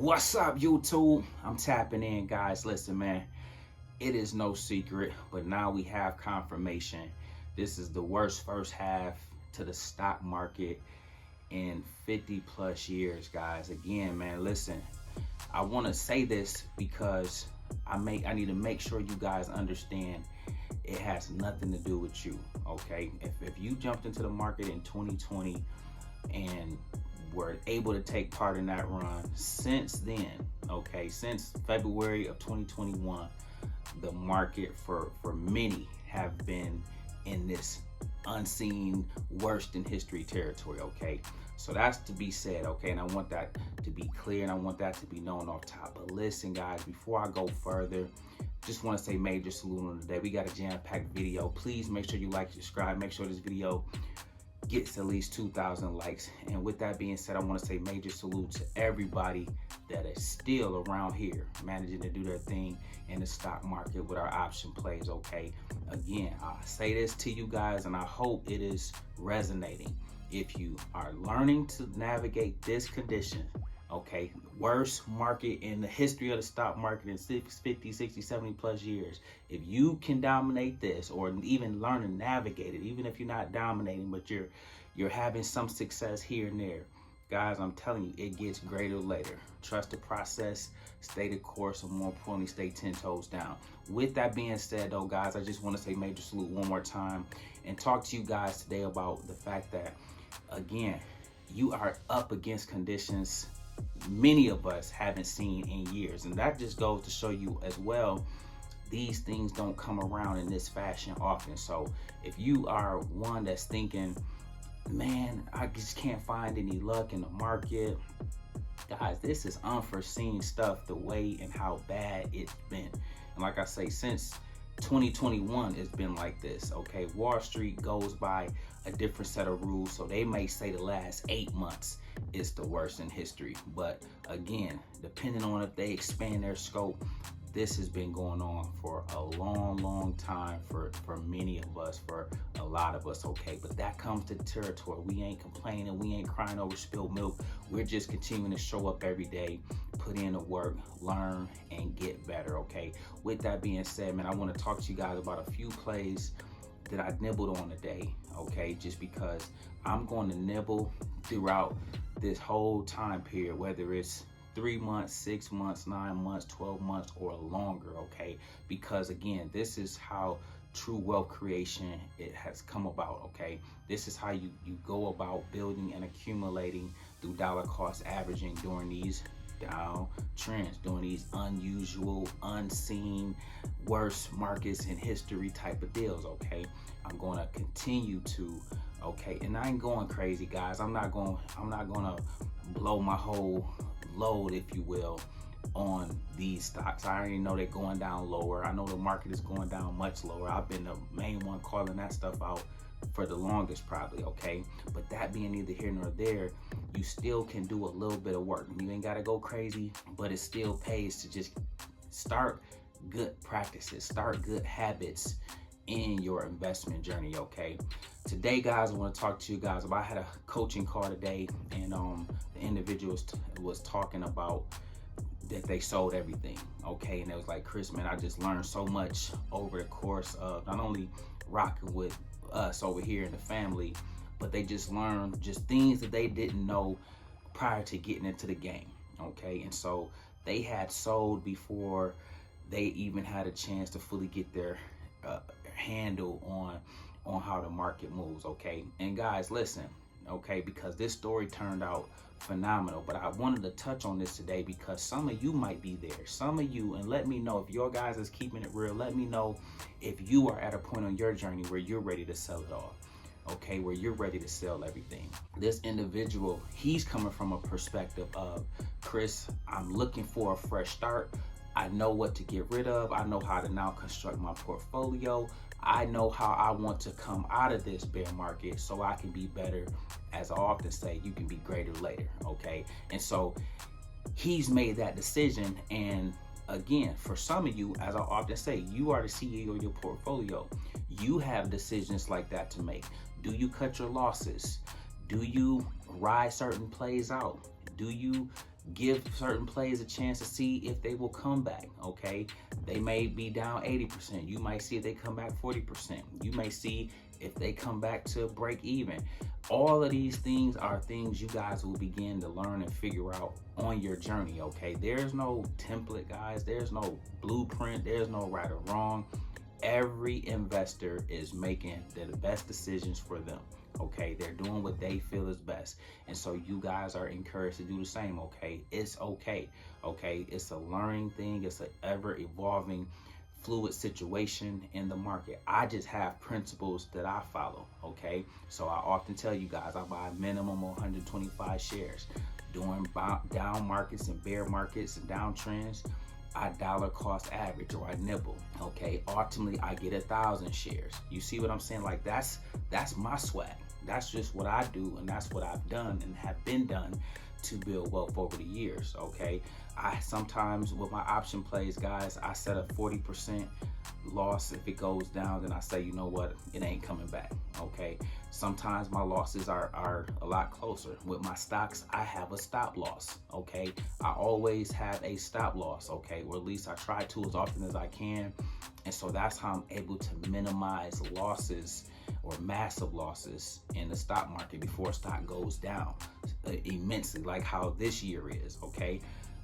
What's up, YouTube? I'm tapping in, guys. Listen, man, it is no secret, but now we have confirmation. This is the worst first half to the stock market in 50 plus years, guys. Again, man, listen, I want to say this because I need to make sure you guys understand it has nothing to do with you, okay? If you jumped into the market in 2020 and were able to take part in that run, since then, okay, since February of 2021, the market for many have been in this unseen worst in history territory, okay? So that's to be said, okay? And I want that to be clear and I want that to be known off top. But listen, guys, before I go further, just want to say major salute on today. We got a jam-packed video. Please make sure you like, subscribe, make sure this video gets at least 2,000 likes. And with that being said, I want to say major salute to everybody that is still around here managing to do their thing in the stock market with our option plays, okay? Again, I say this to you guys and I hope it is resonating. If you are learning to navigate this condition, okay, worst market in the history of the stock market in 50, 60, 70 plus years, if you can dominate this or even learn to navigate it, even if you're not dominating, but you're having some success here and there, guys, I'm telling you, it gets greater later. Trust the process, stay the course, and more importantly, stay 10 toes down. With that being said, though, guys, I just want to say major salute one more time and talk to you guys today about the fact that, again, you are up against conditions many of us haven't seen in years. And that just goes to show you as well, these things don't come around in this fashion often. So if you are one that's thinking, man, I just can't find any luck in the market, guys, this is unforeseen stuff, the way and how bad it's been. And like I say, since 2021, it's been like this, okay? Wall Street goes by a different set of rules, so they may say the last 8 months is the worst in history. But again, depending on if they expand their scope, this has been going on for a long time for many of us, for a lot of us, okay? But that comes to the territory. We ain't complaining, we ain't crying over spilled milk. We're just continuing to show up every day, put in the work, learn, and get better, okay? With that being said, man, I want to talk to you guys about a few plays that I nibbled on today, okay? Just because I'm going to nibble throughout this whole time period, whether it's 3 months, 6 months, 9 months, 12 months, or longer, okay? Because again, this is how true wealth creation it has come about, okay? This is how you go about building and accumulating through dollar cost averaging during these down trends, during these unusual, unseen, worst markets in history type of deals, okay? I'm going to continue to, okay? And I ain't going crazy, guys. I'm not going to blow my whole load, if you will, on these stocks. I already know they're going down lower. I know the market is going down much lower. I've been the main one calling that stuff out for the longest probably, okay? But that being neither here nor there, you still can do a little bit of work. You ain't got to go crazy, but it still pays to just start good practices, start good habits in your investment journey, okay? Today, guys, I want to talk to you guys about, I had a coaching call today, and the individual was talking about that they sold everything, okay? And it was like, Chris, man, I just learned so much over the course of not only rocking with us over here in the family, but they just learned just things that they didn't know prior to getting into the game, okay? And so they had sold before they even had a chance to fully get their handle on how the market moves, okay? And guys, listen, okay, because this story turned out phenomenal, but I wanted to touch on this today because some of you might be there, some of you, and let me know if your guys is keeping it real. Let me know if you are at a point on your journey where you're ready to sell it all, okay, where you're ready to sell everything. This individual, he's coming from a perspective of, Chris, I'm looking for a fresh start. I know what to get rid of. I know how to now construct my portfolio. I know how I want to come out of this bear market so I can be better. As I often say, you can be greater later, okay? And so he's made that decision. And again, for some of you, as I often say, you are the CEO of your portfolio. You have decisions like that to make. Do you cut your losses? Do you ride certain plays out? Do you Give certain plays a chance to see if they will come back, okay? They may be down 80%. You might see if they come back 40%. You may see if they come back to break even. All of these things are things you guys will begin to learn and figure out on your journey, okay? There's no template, guys. There's no blueprint. There's no right or wrong. Every investor is making the best decisions for them, okay? They're doing what they feel is best. And so you guys are encouraged to do the same, okay? It's okay, okay? It's a learning thing. It's an ever evolving, fluid situation in the market. I just have principles that I follow, okay? So I often tell you guys, I buy a minimum of 125 shares. During down markets and bear markets and downtrends, I dollar cost average, or I nibble, okay? Ultimately, I get 1,000 shares. You see what I'm saying? Like, that's my swag. That's just what I do, and that's what I've done and have been done to build wealth over the years, okay? I sometimes, with my option plays, guys, I set a 40% loss. If it goes down, then I say, you know what, it ain't coming back, okay? Sometimes my losses are a lot closer. With my stocks, I have a stop loss, okay? I always have a stop loss, okay? Or at least I try to as often as I can. And so that's how I'm able to minimize losses or massive losses in the stock market before stock goes down immensely, like how this year is, okay?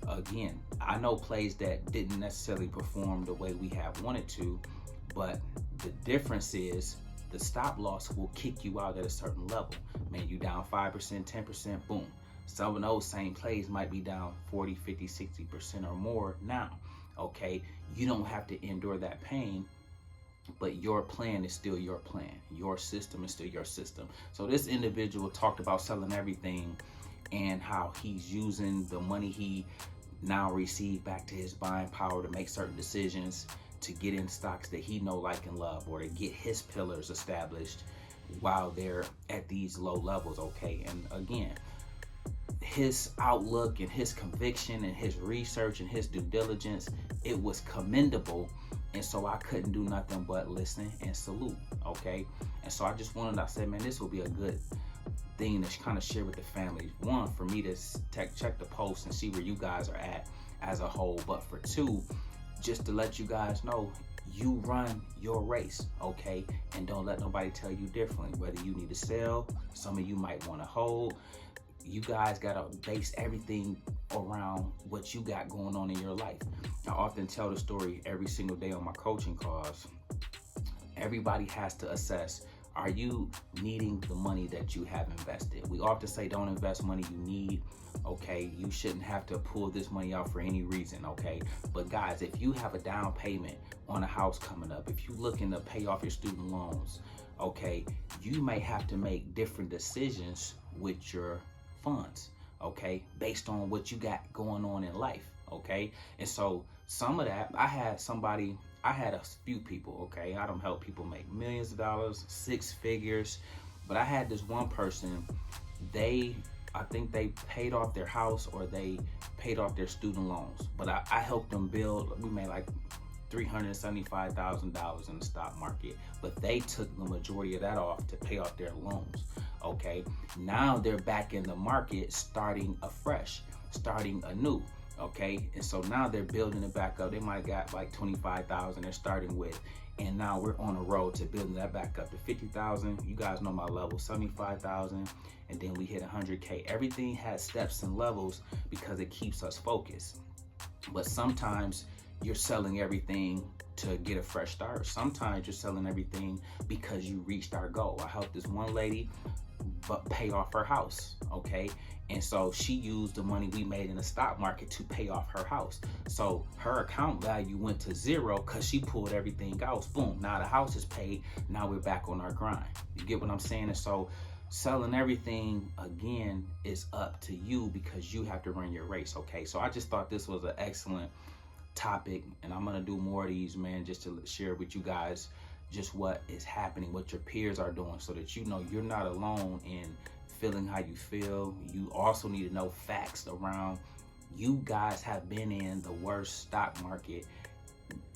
Again, I know plays that didn't necessarily perform the way we have wanted to, but the difference is the stop loss will kick you out at a certain level. Man, you down 5%, 10%, boom. Some of those same plays might be down 40, 50, 60% or more now, okay? You don't have to endure that pain, but your plan is still your plan. Your system is still your system. So this individual talked about selling everything and how he's using the money he now received back to his buying power to make certain decisions, to get in stocks that he know, like, and love, or to get his pillars established while they're at these low levels, okay? And again, his outlook and his conviction and his research and his due diligence, it was commendable. And so I couldn't do nothing but listen and salute, okay? And so I said, man, this will be a good thing to kind of share with the family. One, for me to check the post and see where you guys are at as a whole. But for two, just to let you guys know, you run your race, okay? And don't let nobody tell you differently. Whether you need to sell, some of you might want to hold. You guys got to base everything around what you got going on in your life. I often tell the story every single day on my coaching calls. Everybody has to assess, are you needing the money that you have invested? We often say don't invest money you need, okay? You shouldn't have to pull this money out for any reason, okay? But guys, if you have a down payment on a house coming up, if you're looking to pay off your student loans, okay, you may have to make different decisions with your funds, okay, based on what you got going on in life, okay? And so some of that, I had a few people, okay? I don't help people make millions of dollars, 6 figures, but I had this one person, I think they paid off their house or they paid off their student loans, but I helped them build. We made like $375,000 in the stock market, but they took the majority of that off to pay off their loans, okay? Now they're back in the market, starting afresh, starting anew, okay? And so now they're building it back up. They might have got like 25,000 they're starting with, and now we're on a road to building that back up to 50,000. You guys know my level, 75,000, and then we hit 100K. Everything has steps and levels because it keeps us focused. But sometimes you're selling everything to get a fresh start. Sometimes you're selling everything because you reached our goal. I helped this one lady pay off her house, okay? And so she used the money we made in the stock market to pay off her house. So her account value went to 0 because she pulled everything out. Boom, now the house is paid. Now we're back on our grind. You get what I'm saying? And so selling everything, again, is up to you because you have to run your race, okay? So I just thought this was an excellent topic, and I'm gonna do more of these, man, just to share with you guys just what is happening, what your peers are doing, so that you know you're not alone in feeling how you feel. You also need to know facts around, you guys have been in the worst stock market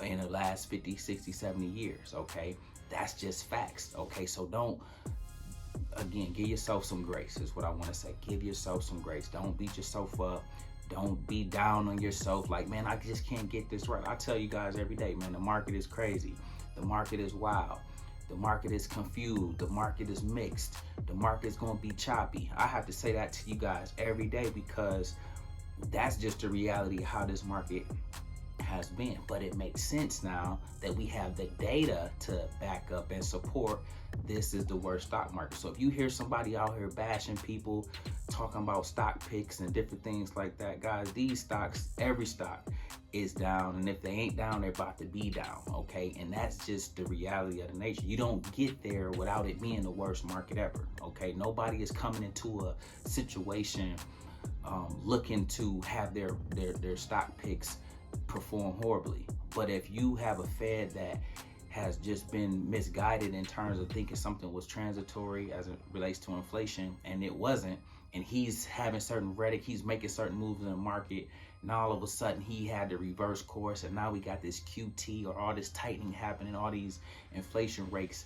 in the last 50, 60, 70 years, okay? That's just facts, okay? So don't, again, give yourself some grace is what I want to say. Give yourself some grace. Don't beat yourself up. Don't be down on yourself like, man, I just can't get this right. I tell you guys every day, man, the market is crazy. The market is wild. The market is confused. The market is mixed. The market is going to be choppy. I have to say that to you guys every day because that's just the reality of how this market has been. But it makes sense now that we have the data to back up and support this is the worst stock market. So if you hear somebody out here bashing people, talking about stock picks and different things like that, guys, these stocks, every stock is down, and if they ain't down, they're about to be down, okay? And that's just the reality of the nature. You don't get there without it being the worst market ever, okay? Nobody is coming into a situation looking to have their stock picks perform horribly. But if you have a Fed that has just been misguided in terms of thinking something was transitory as it relates to inflation, and it wasn't, and he's having certain rhetoric, he's making certain moves in the market, and all of a sudden he had to reverse course, and now we got this QT or all this tightening happening, all these inflation rate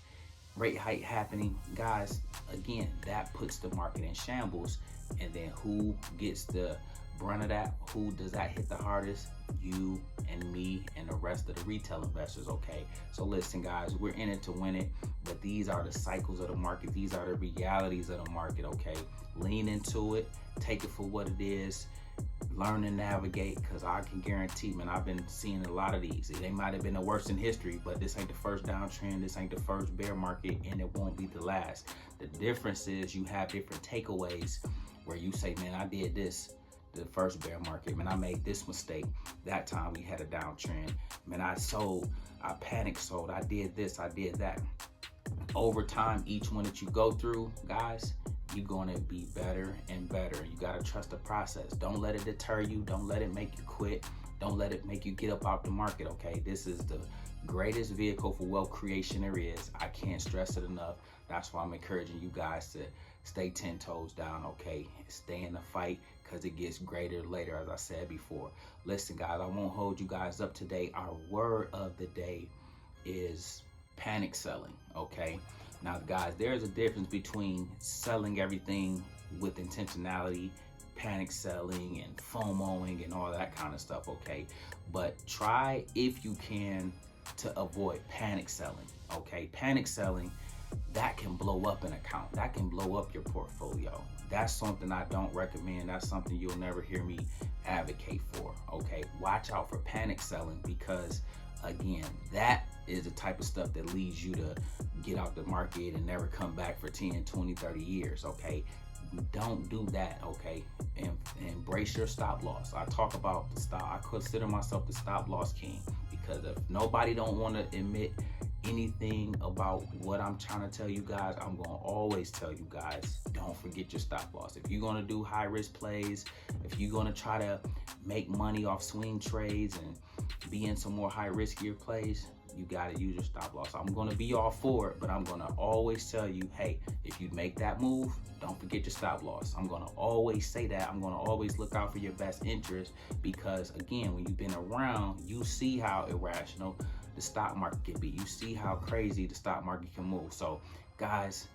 hike happening, guys. Again, that puts the market in shambles. And then who gets the brunt of that? Who does that hit the hardest? You and me and the rest of the retail investors, okay? So listen, guys, we're in it to win it, but these are the cycles of the market. These are the realities of the market, okay? Lean into it, take it for what it is, learn to navigate, because I can guarantee, man, I've been seeing a lot of these. They might have been the worst in history, but this ain't the first downtrend, this ain't the first bear market, and it won't be the last. The difference is you have different takeaways where you say, man, I did this the first bear market, man, I made this mistake. That time we had a downtrend. Man, I sold, I panic sold, I did this, I did that. Over time, each one that you go through, guys, you're gonna be better and better. You gotta trust the process. Don't let it deter you. Don't let it make you quit. Don't let it make you get up out the market, okay? This is the greatest vehicle for wealth creation there is. I can't stress it enough. That's why I'm encouraging you guys to stay 10 toes down, okay? Stay in the fight, because it gets greater later, as I said before. Listen, guys, I won't hold you guys up today. Our word of the day is panic selling, okay? Now, guys, there's a difference between selling everything with intentionality, panic selling and FOMOing and all that kind of stuff, okay? But try, if you can, to avoid panic selling, okay? Panic selling, that can blow up an account. That can blow up your portfolio. That's something I don't recommend. That's something you'll never hear me advocate for, okay? Watch out for panic selling, because again, that is the type of stuff that leads you to get out the market and never come back for 10, 20, 30 years, okay? Don't do that, okay? And embrace your stop loss. I talk about the stop. I consider myself the stop loss king, because if nobody don't want to admit anything about what I'm trying to tell you guys, I'm going to always tell you guys, don't forget your stop loss. If you're going to do high risk plays, if you're going to try to make money off swing trades and be in some more high riskier plays, you got to use your stop loss. I'm going to be all for it, but I'm going to always tell you, hey, if you make that move, don't forget your stop loss. I'm going to always say that. I'm going to always look out for your best interest, because again, when you've been around, you see how irrational the stock market can be. You see how crazy the stock market can move. So guys,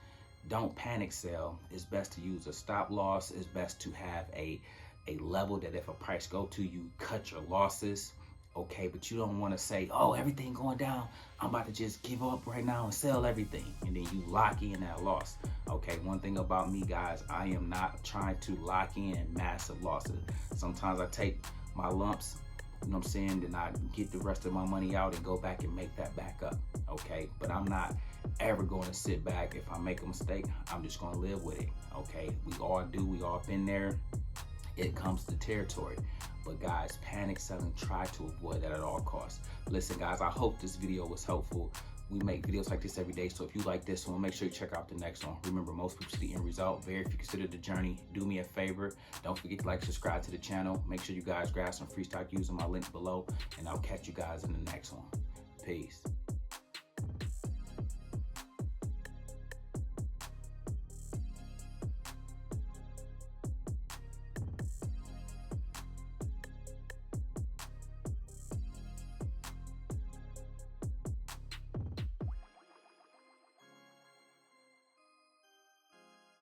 don't panic sell. It's best to use a stop loss. It's best to have a level that if a price go to, you cut your losses, okay? But you don't want to say, oh, everything going down, I'm about to just give up right now and sell everything, and then you lock in that loss, okay? One thing about me, guys, I am not trying to lock in massive losses. Sometimes I take my lumps, you know what I'm saying, then I get the rest of my money out and go back and make that back up, okay? But I'm not ever going to sit back. If I make a mistake, I'm just going to live with it, okay? We all do. We all been there. It comes to territory. But guys, panic selling, try to avoid that at all costs. Listen, guys, I hope this video was helpful. We make videos like this every day, so if you like this one, make sure you check out the next one. Remember, most people see the end result. Very few consider the journey. Do me a favor. Don't forget to like, subscribe to the channel. Make sure you guys grab some free stock using my link below, and I'll catch you guys in the next one. Peace.